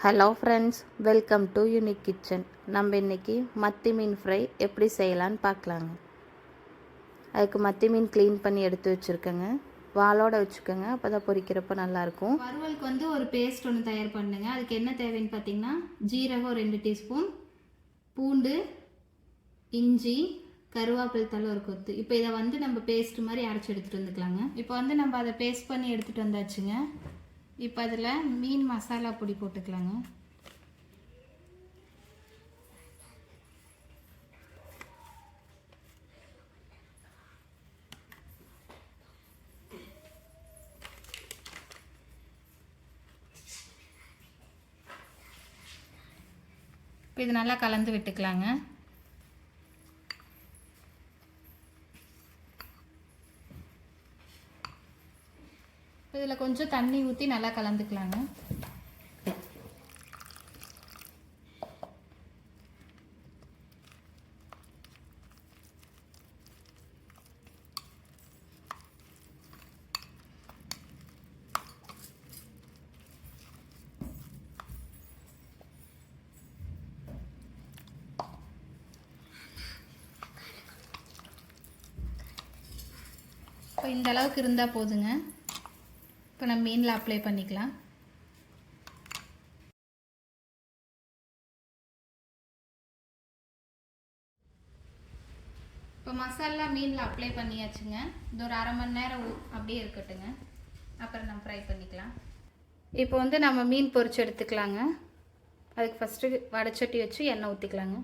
Hello friends, welcome to unique kitchen. நம்ம இன்றைக்கி மத்தி மீன் ஃப்ரை எப்படி செய்யலான்னு பார்க்கலாங்க. அதுக்கு மத்தி மீன் க்ளீன் பண்ணி எடுத்து வச்சுருக்கேங்க. வாலோடு வச்சுக்கோங்க, அப்போ தான் பொரிக்கிறப்ப நல்லாயிருக்கும். வறுவலுக்கு ஒரு பேஸ்ட் ஒன்று தயார் பண்ணுங்க. அதுக்கு என்ன தேவைன்னு பார்த்தீங்கன்னா, ஜீரகம் 2 டீஸ்பூன், பூண்டு, இஞ்சி, கருவேப்பிலை தலை ஒரு கொத்து. இப்போ இதை நம்ம பேஸ்ட் மாதிரி அரைச்சி எடுத்துகிட்டு வந்துக்கலாங்க. இப்போ நம்ம அதை பேஸ்ட் பண்ணி எடுத்துகிட்டு வந்தாச்சுங்க. இப்போ அதில் மீன் மசாலா பொடி போட்டுக்கலாங்க. இப்போ இது நல்லா கலந்து விட்டுக்கலாங்க. இதில் கொஞ்சம் தண்ணி ஊற்றி நல்லா கலந்துக்கலாங்க. இப்போ இந்த அளவுக்கு இருந்தால் போதுங்க. இப்போ நம்ம மீனில் அப்ளை பண்ணிக்கலாம். இப்போ மசாலா மீனில் அப்ளை பண்ணியாச்சுங்க. இது ஒரு அரை மணி நேரம் அப்படியே இருக்கட்டுங்க. அப்புறம் நம்ம ஃப்ரை பண்ணிக்கலாம். இப்போ நம்ம மீன் பொரிச்சு எடுத்துக்கலாங்க. அதுக்கு ஃபஸ்ட்டு வடைச்சட்டி வச்சு எண்ணெய் ஊற்றிக்கலாங்க.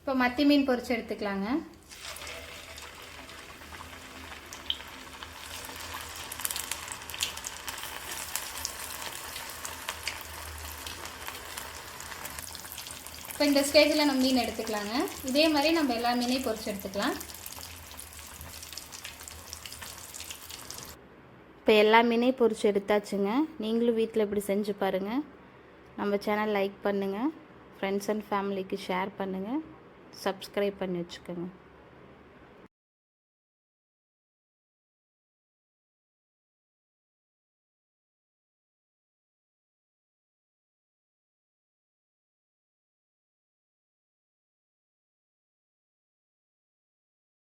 இப்போ மத்தி மீன் பொரிச்சு எடுத்துக்கலாங்க. இப்போ இந்த ஸ்டேஜில் நம்ம மீன் எடுத்துக்கலாங்க. இதே மாதிரி நம்ம எல்லா மீனையும் பொரிச்சு எடுத்துக்கலாம். இப்போ எல்லா மீனையும் பொரிச்சு எடுத்தாச்சுங்க. நீங்களும் வீட்டில் இப்படி செஞ்சு பாருங்கள். நம்ம சேனல் லைக் பண்ணுங்கள், ஃப்ரெண்ட்ஸ் அண்ட் ஃபேமிலிக்கு ஷேர் பண்ணுங்கள், சப்ஸ்கிரைப் பண்ணி வச்சுக்கோங்க.